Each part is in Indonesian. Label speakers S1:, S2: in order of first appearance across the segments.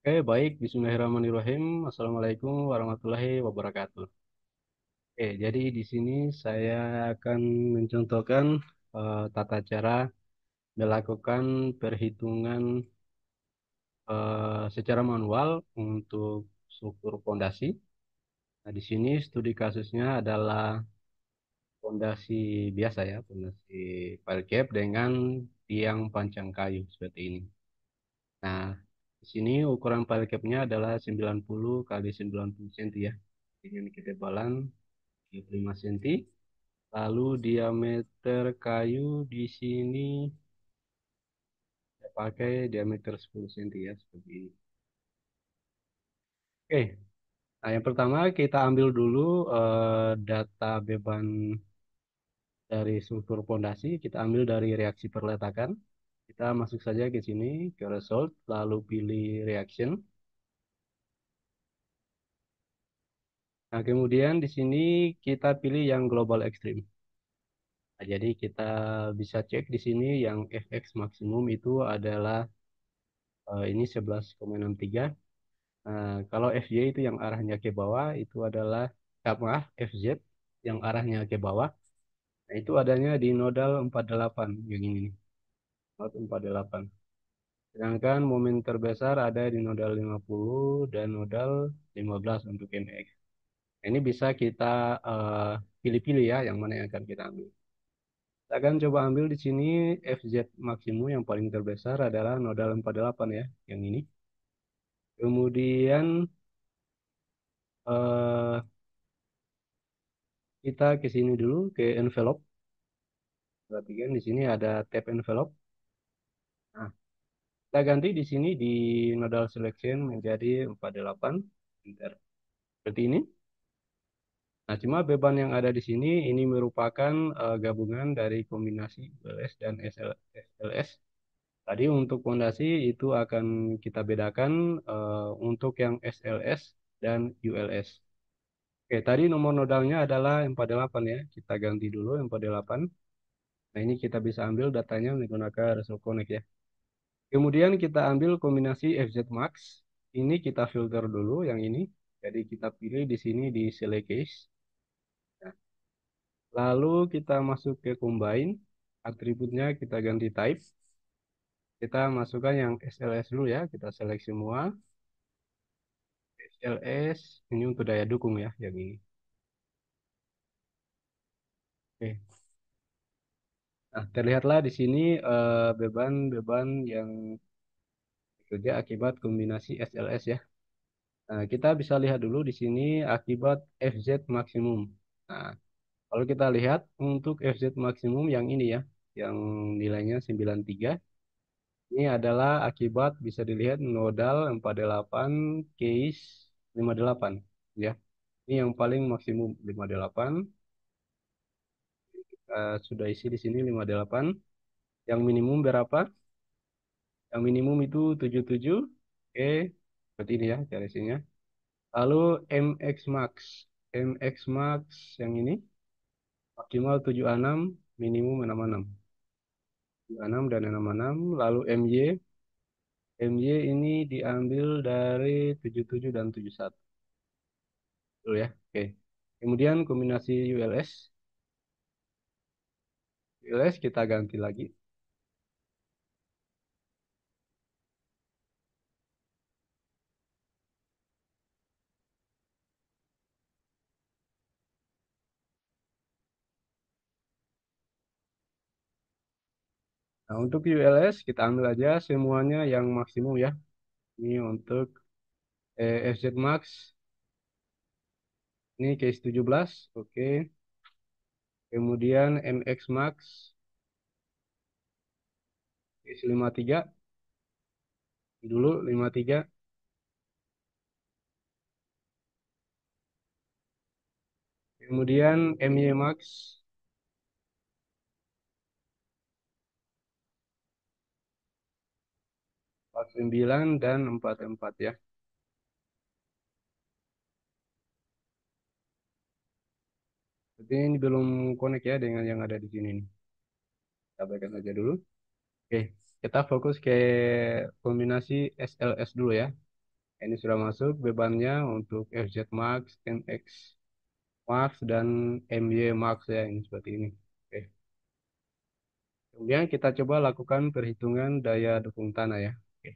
S1: Baik. Bismillahirrahmanirrahim. Assalamualaikum warahmatullahi wabarakatuh. Jadi di sini saya akan mencontohkan tata cara melakukan perhitungan secara manual untuk struktur pondasi. Nah, di sini studi kasusnya adalah pondasi biasa ya, pondasi pile cap dengan tiang pancang kayu seperti ini. Nah, di sini ukuran pile capnya adalah 90 kali 90 cm ya. Dengan ketebalan 35 cm. Lalu diameter kayu di sini saya pakai diameter 10 cm ya, seperti ini. Oke, nah yang pertama kita ambil dulu data beban dari struktur pondasi. Kita ambil dari reaksi perletakan. Kita masuk saja ke sini, ke result, lalu pilih reaction. Nah, kemudian di sini kita pilih yang global extreme. Nah, jadi kita bisa cek di sini yang Fx maksimum itu adalah ini 11,63. Nah, kalau FY itu yang arahnya ke bawah itu adalah maaf, FZ yang arahnya ke bawah. Nah, itu adanya di nodal 48 yang ini nih. Nodal 48. Sedangkan momen terbesar ada di nodal 50 dan nodal 15 untuk MX. Nah, ini bisa kita eh, pilih-pilih ya yang mana yang akan kita ambil. Kita akan coba ambil di sini FZ maksimum yang paling terbesar adalah nodal 48 ya, yang ini. Kemudian eh, kita ke sini dulu ke envelope. Perhatikan di sini ada tab envelope. Nah, kita ganti di sini di nodal selection menjadi 48. Enter. Seperti ini. Nah, cuma beban yang ada di sini ini merupakan gabungan dari kombinasi ULS dan SLS. Tadi untuk fondasi itu akan kita bedakan untuk yang SLS dan ULS. Oke, tadi nomor nodalnya adalah 48 ya. Kita ganti dulu 48. Nah, ini kita bisa ambil datanya menggunakan Result Connect ya. Kemudian kita ambil kombinasi FZ Max. Ini kita filter dulu yang ini. Jadi kita pilih di sini di select case. Nah, lalu kita masuk ke combine. Atributnya kita ganti type. Kita masukkan yang SLS dulu ya. Kita select semua. SLS ini untuk daya dukung ya yang ini. Oke. Nah, terlihatlah di sini beban-beban yang bekerja akibat kombinasi SLS ya. Nah, kita bisa lihat dulu di sini akibat FZ maksimum. Nah, kalau kita lihat untuk FZ maksimum yang ini ya, yang nilainya 93, ini adalah akibat bisa dilihat nodal 48, case 58 ya. Ini yang paling maksimum 58. Sudah isi di sini 58. Yang minimum berapa? Yang minimum itu 77. Oke, seperti ini ya garisnya. Lalu MX Max. MX Max yang ini maksimal 76, minimum 66. 76 dan 66. Lalu MY. MY ini diambil dari 77 dan 71. Betul ya? Oke. Kemudian kombinasi ULS. ULS kita ganti lagi. Nah, untuk ULS kita ambil aja semuanya yang maksimum ya. Ini untuk FZ Max. Ini case 17. Oke. Kemudian MX Max. Case 53. Dulu 53. Kemudian MY Max 49 dan 44 ya. Tapi ini belum connect ya dengan yang ada di sini nih. Kita abaikan saja dulu. Oke, kita fokus ke kombinasi SLS dulu ya. Ini sudah masuk bebannya untuk FZ Max, NX Max, dan MY Max ya, ini seperti ini. Oke. Kemudian kita coba lakukan perhitungan daya dukung tanah ya. Oke.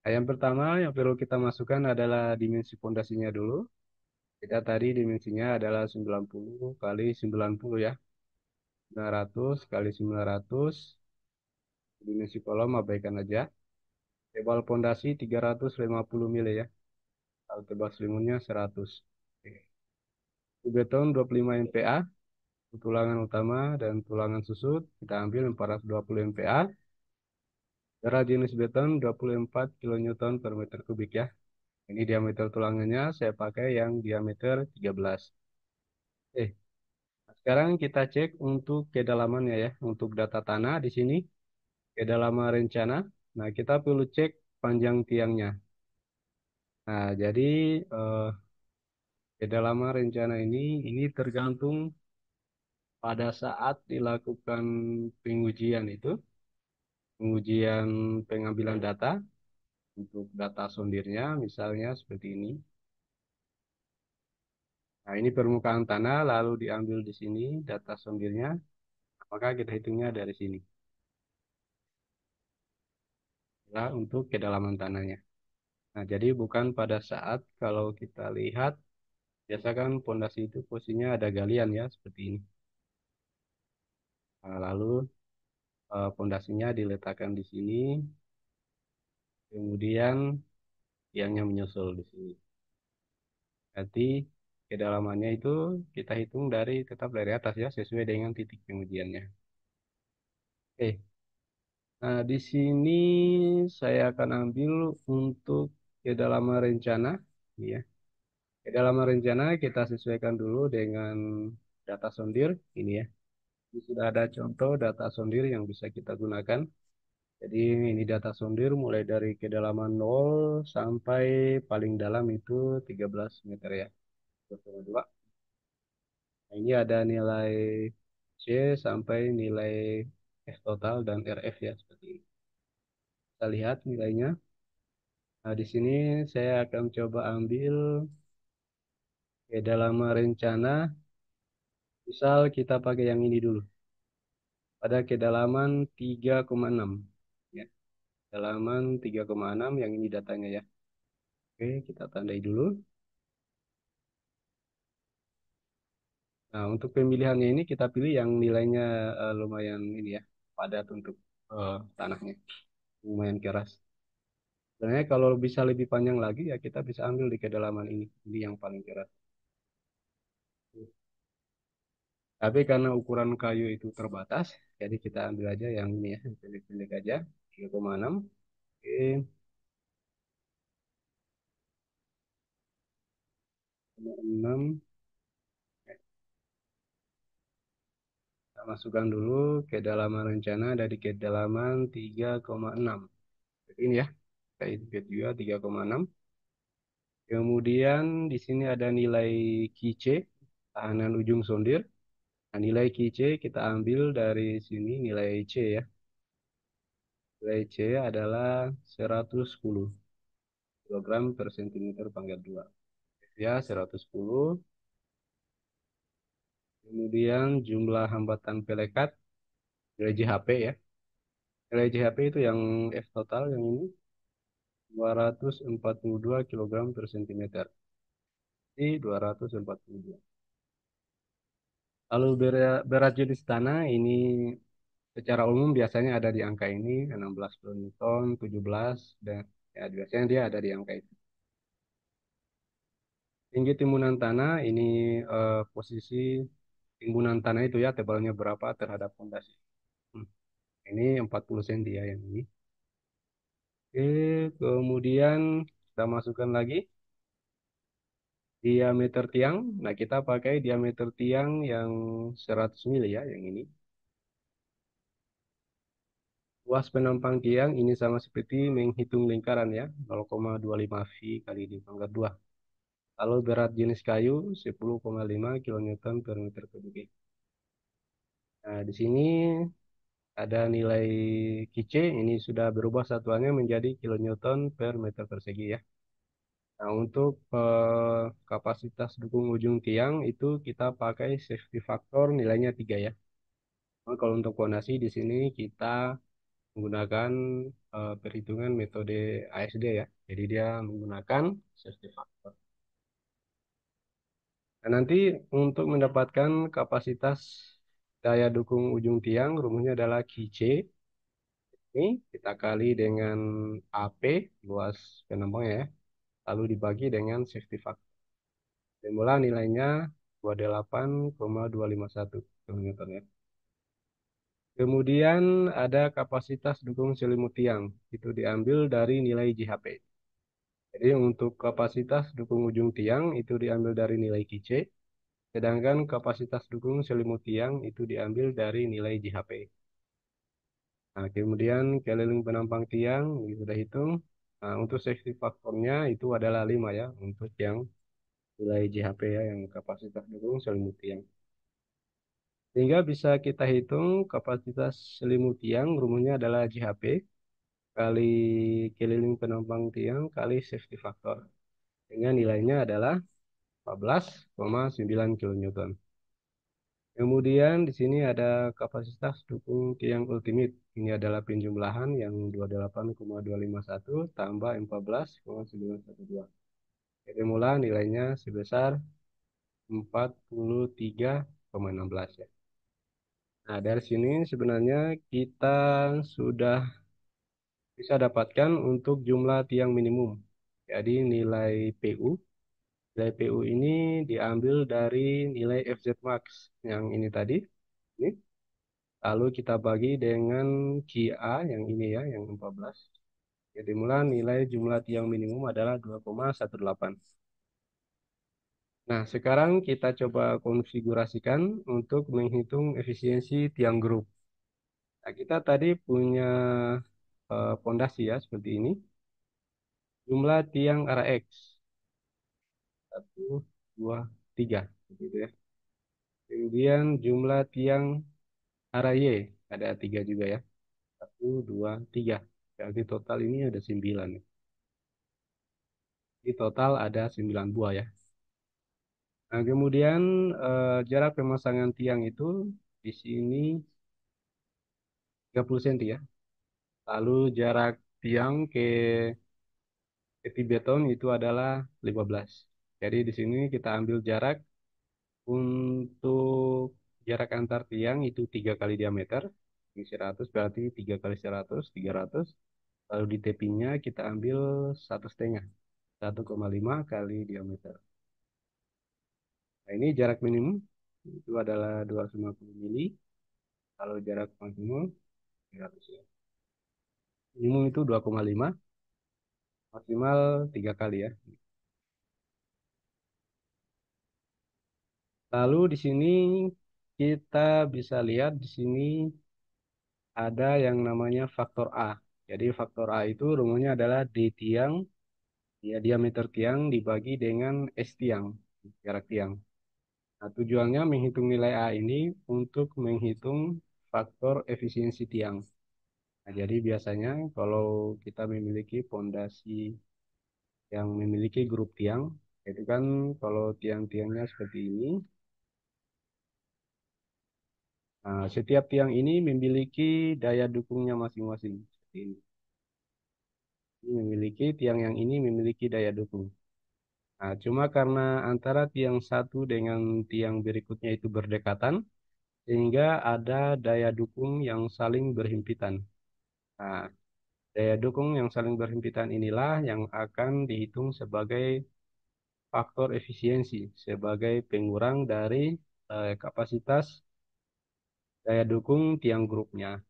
S1: Nah, yang pertama yang perlu kita masukkan adalah dimensi pondasinya dulu. Kita tadi dimensinya adalah 90 kali 90 ya. 900 kali 900. Dimensi kolom abaikan aja. Tebal pondasi 350 mili ya. Kalau tebal selimutnya 100. Oke. Beton 25 MPa. Tulangan utama dan tulangan susut kita ambil 420 MPa. Berat jenis beton 24 kilonewton per meter kubik ya. Ini diameter tulangannya saya pakai yang diameter 13. Eh, sekarang kita cek untuk kedalamannya ya. Untuk data tanah di sini, kedalaman rencana. Nah, kita perlu cek panjang tiangnya. Nah, jadi eh, kedalaman rencana ini tergantung pada saat dilakukan pengujian itu, pengujian pengambilan data untuk data sondirnya, misalnya seperti ini. Nah, ini permukaan tanah, lalu diambil di sini data sondirnya, maka kita hitungnya dari sini. Nah, untuk kedalaman tanahnya. Nah, jadi bukan pada saat kalau kita lihat, biasa kan pondasi itu posisinya ada galian ya, seperti ini. Nah, lalu pondasinya diletakkan di sini, kemudian tiangnya menyusul di sini. Berarti kedalamannya itu kita hitung dari tetap dari atas ya, sesuai dengan titik pengujiannya. Oke, nah di sini saya akan ambil untuk kedalaman rencana. Ini ya. Kedalaman rencana kita sesuaikan dulu dengan data sondir. Ini ya. Ini sudah ada contoh data sondir yang bisa kita gunakan. Jadi ini data sondir mulai dari kedalaman 0 sampai paling dalam itu 13 meter ya. 2,2. Nah, ini ada nilai C sampai nilai F total dan RF ya seperti ini. Kita lihat nilainya. Nah, di sini saya akan coba ambil kedalaman rencana. Misal kita pakai yang ini dulu. Pada kedalaman 3,6. Ya, kedalaman 3,6 yang ini datanya ya. Oke, kita tandai dulu. Nah, untuk pemilihannya ini kita pilih yang nilainya lumayan ini ya, padat untuk tanahnya, lumayan keras. Sebenarnya kalau bisa lebih panjang lagi ya kita bisa ambil di kedalaman ini. Ini yang paling keras. Tapi karena ukuran kayu itu terbatas, jadi kita ambil aja yang ini ya, pilih-pilih aja. 3,6. Oke, 6. Kita masukkan dulu kedalaman rencana dari kedalaman 3,6. Ini ya, kita edit juga 3,6. Kemudian di sini ada nilai kice, tahanan ujung sondir. Nah, nilai kice kita ambil dari sini nilai C ya. Nilai C adalah 110 kilogram per sentimeter pangkat 2. Ya, 110. Kemudian jumlah hambatan pelekat, nilai JHP ya. Nilai JHP itu yang F total yang ini 242 kilogram per sentimeter. Di 242. Lalu berat jenis tanah ini secara umum biasanya ada di angka ini 16 kilonewton, 17 dan ya biasanya dia ada di angka itu. Tinggi timbunan tanah ini posisi timbunan tanah itu ya tebalnya berapa terhadap fondasi. Hmm, Ini 40 cm ya yang ini. Oke, kemudian kita masukkan lagi diameter tiang. Nah, kita pakai diameter tiang yang 100 mili ya yang ini. Luas penampang tiang ini sama seperti menghitung lingkaran ya, 0,25 V kali di pangkat 2. Lalu berat jenis kayu 10,5 kilonewton per meter kubik. Nah, di sini ada nilai Kice, ini sudah berubah satuannya menjadi kilonewton per meter persegi ya. Nah, untuk kapasitas dukung ujung tiang itu kita pakai safety factor nilainya 3 ya. Nah, kalau untuk fondasi di sini kita menggunakan perhitungan metode ASD ya. Jadi dia menggunakan safety factor. Nah, nanti untuk mendapatkan kapasitas daya dukung ujung tiang, rumusnya adalah QC. Ini kita kali dengan AP, luas penambangnya ya. Lalu dibagi dengan safety factor. Formula nilainya 28,251 kN ya. Kemudian ada kapasitas dukung selimut tiang. Itu diambil dari nilai JHP. Jadi untuk kapasitas dukung ujung tiang itu diambil dari nilai QC. Sedangkan kapasitas dukung selimut tiang itu diambil dari nilai JHP. Nah, kemudian keliling penampang tiang ini sudah hitung. Nah, untuk safety faktornya itu adalah 5 ya untuk yang nilai JHP ya yang kapasitas dukung selimut tiang. Sehingga bisa kita hitung kapasitas selimut tiang rumusnya adalah JHP kali keliling penampang tiang kali safety factor. Dengan nilainya adalah 14,9 kN. Kemudian di sini ada kapasitas dukung tiang ultimate. Ini adalah penjumlahan yang 28,251 tambah 14,912. Jadi mula nilainya sebesar 43,16 ya. Nah, dari sini sebenarnya kita sudah bisa dapatkan untuk jumlah tiang minimum. Jadi nilai PU. Nilai PU ini diambil dari nilai FZ max yang ini tadi. Ini. Lalu kita bagi dengan QA yang ini ya, yang 14. Jadi mula nilai jumlah tiang minimum adalah 2,18. Nah, sekarang kita coba konfigurasikan untuk menghitung efisiensi tiang grup. Nah, kita tadi punya pondasi ya, seperti ini. Jumlah tiang arah X. Satu, dua, tiga. Begitu ya. Kemudian jumlah tiang arah Y. Ada tiga juga ya. Satu, dua, tiga. Berarti total ini ada 9. Di total ada 9 buah ya. Nah, kemudian jarak pemasangan tiang itu di sini 30 cm ya. Lalu jarak tiang ke tepi beton itu adalah 15. Jadi di sini kita ambil jarak untuk jarak antar tiang itu 3 kali diameter. Ini 100 berarti 3 kali 100, 300. Lalu di tepinya kita ambil 1,5. 1,5 kali diameter. Nah, ini jarak minimum itu adalah 250 mili. Kalau jarak maksimum 300 ya. Minimum itu 2,5, maksimal 3 kali ya. Lalu di sini kita bisa lihat di sini ada yang namanya faktor A. Jadi faktor A itu rumusnya adalah D tiang, ya diameter tiang dibagi dengan S tiang, jarak tiang. Nah, tujuannya menghitung nilai A ini untuk menghitung faktor efisiensi tiang. Nah, jadi biasanya kalau kita memiliki pondasi yang memiliki grup tiang, itu kan kalau tiang-tiangnya seperti ini, nah, setiap tiang ini memiliki daya dukungnya masing-masing. Seperti ini. Ini memiliki tiang yang ini memiliki daya dukung. Nah, cuma karena antara tiang satu dengan tiang berikutnya itu berdekatan, sehingga ada daya dukung yang saling berhimpitan. Nah, daya dukung yang saling berhimpitan inilah yang akan dihitung sebagai faktor efisiensi, sebagai pengurang dari kapasitas daya dukung tiang grupnya.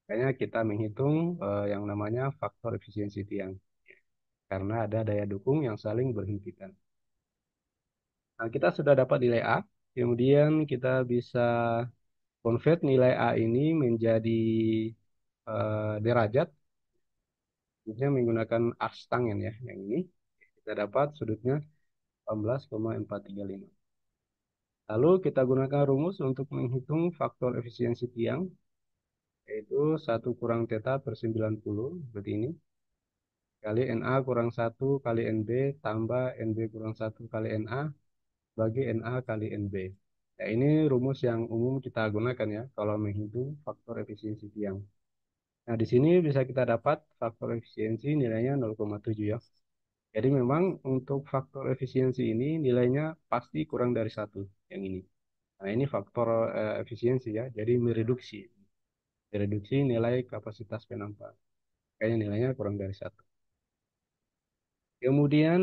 S1: Makanya kita menghitung yang namanya faktor efisiensi tiang. Karena ada daya dukung yang saling berhimpitan. Nah, kita sudah dapat nilai A, kemudian kita bisa convert nilai A ini menjadi derajat, maksudnya menggunakan arctangen ya, yang ini. Kita dapat sudutnya 18,435. Lalu kita gunakan rumus untuk menghitung faktor efisiensi tiang, yaitu 1 kurang theta per 90, seperti ini. kali NA kurang satu kali NB tambah NB kurang satu kali NA bagi NA kali NB. Ya, ini rumus yang umum kita gunakan ya kalau menghitung faktor efisiensi tiang. Nah, di sini bisa kita dapat faktor efisiensi nilainya 0,7 ya. Jadi memang untuk faktor efisiensi ini nilainya pasti kurang dari satu yang ini. Nah, ini faktor efisiensi ya. Jadi mereduksi nilai kapasitas penampungan. Kayaknya nilainya kurang dari satu. Kemudian,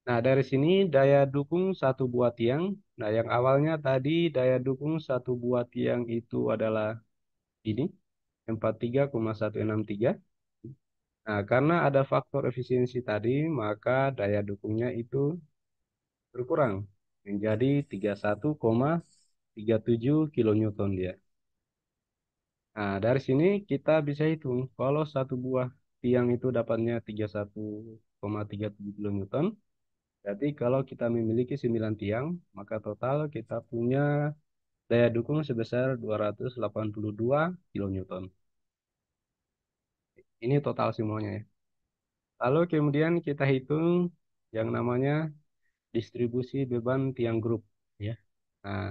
S1: nah dari sini daya dukung satu buah tiang. Nah, yang awalnya tadi daya dukung satu buah tiang itu adalah ini 43,163. Nah, karena ada faktor efisiensi tadi, maka daya dukungnya itu berkurang menjadi 31,37 kilonewton dia. Nah, dari sini kita bisa hitung kalau satu buah tiang itu dapatnya 31,37 kilonewton. Berarti kalau kita memiliki 9 tiang, maka total kita punya daya dukung sebesar 282 kilonewton. Ini total semuanya ya. Lalu kemudian kita hitung yang namanya distribusi beban tiang grup ya. Nah,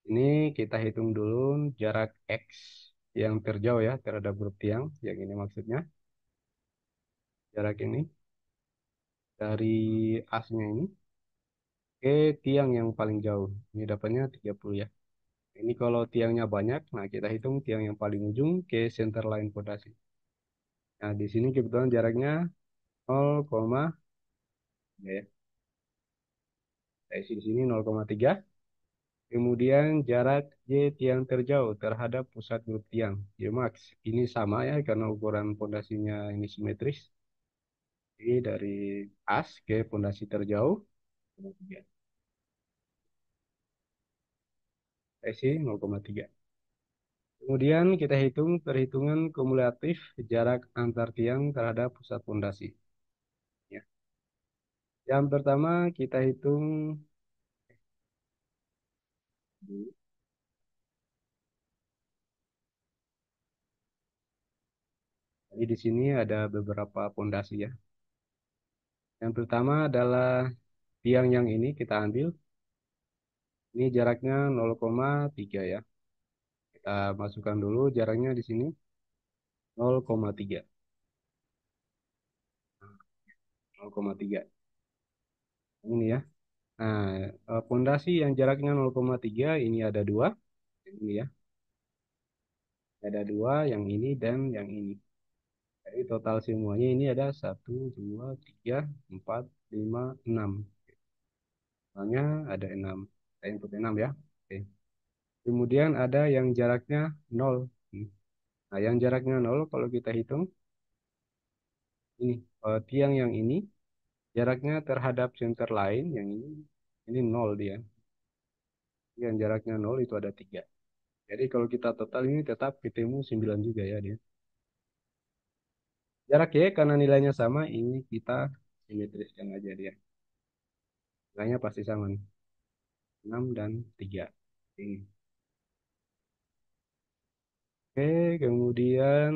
S1: ini kita hitung dulu jarak X yang terjauh ya terhadap grup tiang. Yang ini maksudnya jarak ini dari asnya ini ke tiang yang paling jauh. Ini dapatnya 30 ya. Ini kalau tiangnya banyak, nah kita hitung tiang yang paling ujung ke center line pondasi. Nah, di sini kebetulan jaraknya 0, ya, dari sini 0,3. Kemudian jarak Y tiang terjauh terhadap pusat grup tiang, Y max. Ini sama ya karena ukuran pondasinya ini simetris. Jadi dari as ke pondasi terjauh, 0,3. Isi 0,3. Kemudian kita hitung perhitungan kumulatif jarak antar tiang terhadap pusat pondasi. Ya. Yang pertama kita hitung, jadi di sini ada beberapa pondasi ya. Yang pertama adalah tiang yang ini kita ambil, ini jaraknya 0,3 ya. Kita masukkan dulu jaraknya di sini 0,3. 0,3. Ini ya. Nah, pondasi yang jaraknya 0,3 ini ada dua. Ini ya. Ada dua, yang ini dan yang ini. Jadi total semuanya ini ada satu, 2, 3, 4, 5, 6. Totalnya ada 6. Saya input 6 ya. Oke. Kemudian ada yang jaraknya 0. Nah, yang jaraknya 0 kalau kita hitung ini tiang yang ini jaraknya terhadap center line yang ini 0 dia. Yang jaraknya 0 itu ada 3. Jadi kalau kita total ini tetap ketemu 9 juga ya dia. Jarak Y karena nilainya sama ini kita simetriskan aja dia. Nilainya pasti sama nih. 6 dan 3. Oke, kemudian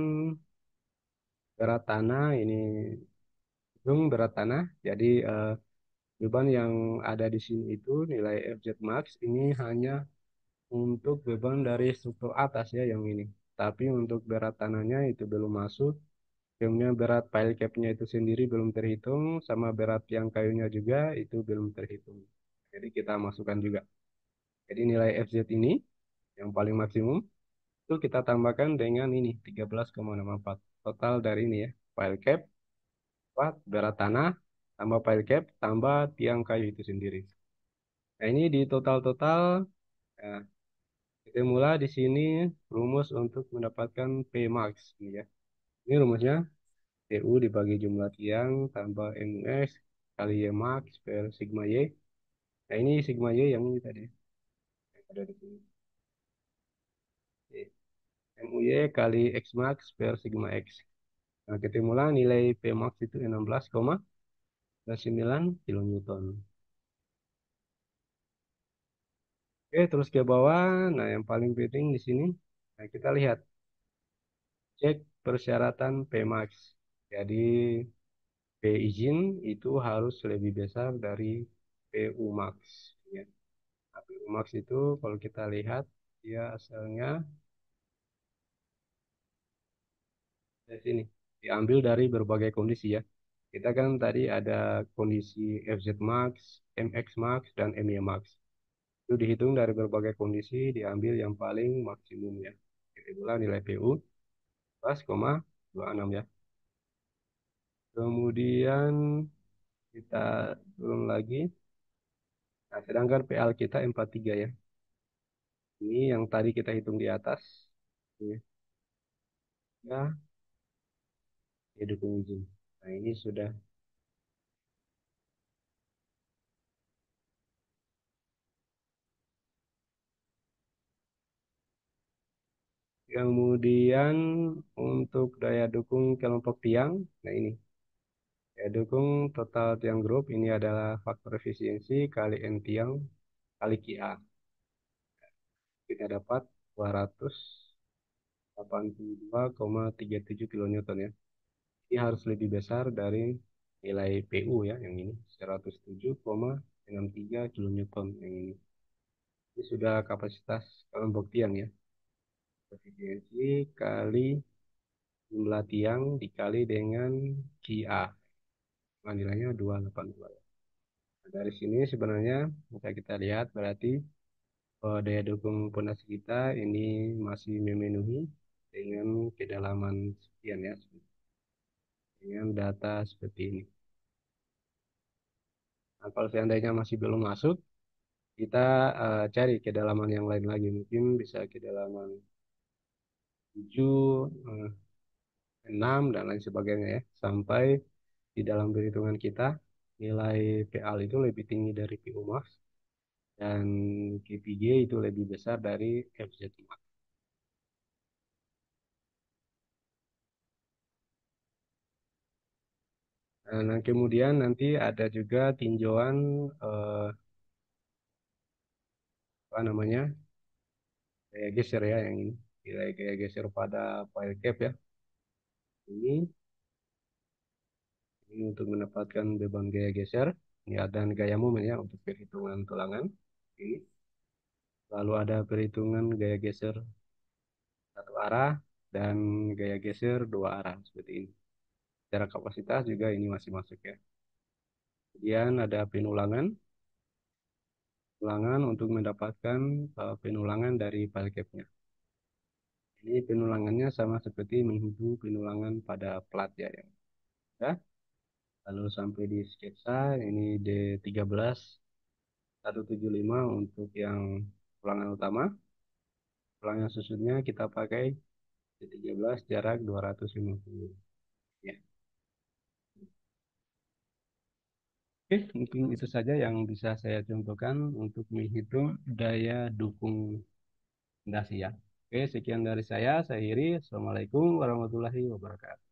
S1: berat tanah ini hitung berat tanah. Jadi beban yang ada di sini itu nilai FZ max ini hanya untuk beban dari struktur atas ya yang ini. Tapi untuk berat tanahnya itu belum masuk. Kemudian berat pile cap-nya itu sendiri belum terhitung, sama berat tiang kayunya juga itu belum terhitung. Jadi kita masukkan juga. Jadi nilai FZ ini yang paling maksimum itu kita tambahkan dengan ini 13,64. Total dari ini ya, pile cap, berat tanah, tambah pile cap, tambah tiang kayu itu sendiri. Nah ini di total-total, ya, kita mulai di sini rumus untuk mendapatkan P max ini ya. Ini rumusnya TU dibagi jumlah tiang tambah MUS kali Y max per sigma Y. Nah ini sigma Y yang ini tadi yang ada di sini. Oke. MUY kali X max per sigma X. Nah ketemulah nilai P max itu 16,9 kilonewton. Oke terus ke bawah. Nah yang paling penting di sini. Nah kita lihat cek persyaratan P max. Jadi P izin itu harus lebih besar dari PU max. Ya. Nah, PU max itu kalau kita lihat dia asalnya dari sini. Diambil dari berbagai kondisi ya. Kita kan tadi ada kondisi FZ max, MX max, dan MY max. Itu dihitung dari berbagai kondisi, diambil yang paling maksimum ya. Itulah nilai PU 11,26 ya. Kemudian kita turun lagi. Nah, sedangkan PL kita 43 ya. Ini yang tadi kita hitung di atas. Ini ya, dia dukung izin. Nah, ini sudah. Kemudian untuk daya dukung kelompok tiang. Nah, ini. Daya dukung total tiang grup ini adalah faktor efisiensi kali N tiang kali QA. Kita dapat 282,37 kilonewton ya. Ini harus lebih besar dari nilai PU ya yang ini 107,63 kilonewton yang ini. Ini sudah kapasitas kelompok tiang ya. Efisiensi kali jumlah tiang dikali dengan QA. Nah, nilainya 282. Nah, dari sini sebenarnya bisa kita lihat berarti daya dukung pondasi kita ini masih memenuhi dengan kedalaman sekian ya, dengan data seperti ini. Nah, kalau seandainya masih belum masuk, kita cari kedalaman yang lain lagi. Mungkin bisa kedalaman 7, 6, dan lain sebagainya ya. Sampai di dalam perhitungan kita, nilai PL itu lebih tinggi dari PU max dan KPG itu lebih besar dari FZ max. Nah, kemudian nanti ada juga tinjauan eh, apa namanya gaya geser ya yang ini. Nilai gaya geser pada file cap ya. Ini untuk mendapatkan beban gaya geser ya, dan gaya momen ya untuk perhitungan tulangan. Ini lalu ada perhitungan gaya geser satu arah dan gaya geser dua arah seperti ini. Secara kapasitas juga ini masih masuk ya. Kemudian ada penulangan, ulangan untuk mendapatkan penulangan dari file capnya. Ini penulangannya sama seperti menghitung penulangan pada plat ya. Ya. Lalu sampai di sketsa ini D13 175 untuk yang ulangan utama. Ulangan susutnya kita pakai D13 jarak 250. Ya. Oke, mungkin itu saja yang bisa saya contohkan untuk menghitung daya dukung fondasi ya. Oke, sekian dari saya. Saya Hiri. Assalamualaikum warahmatullahi wabarakatuh.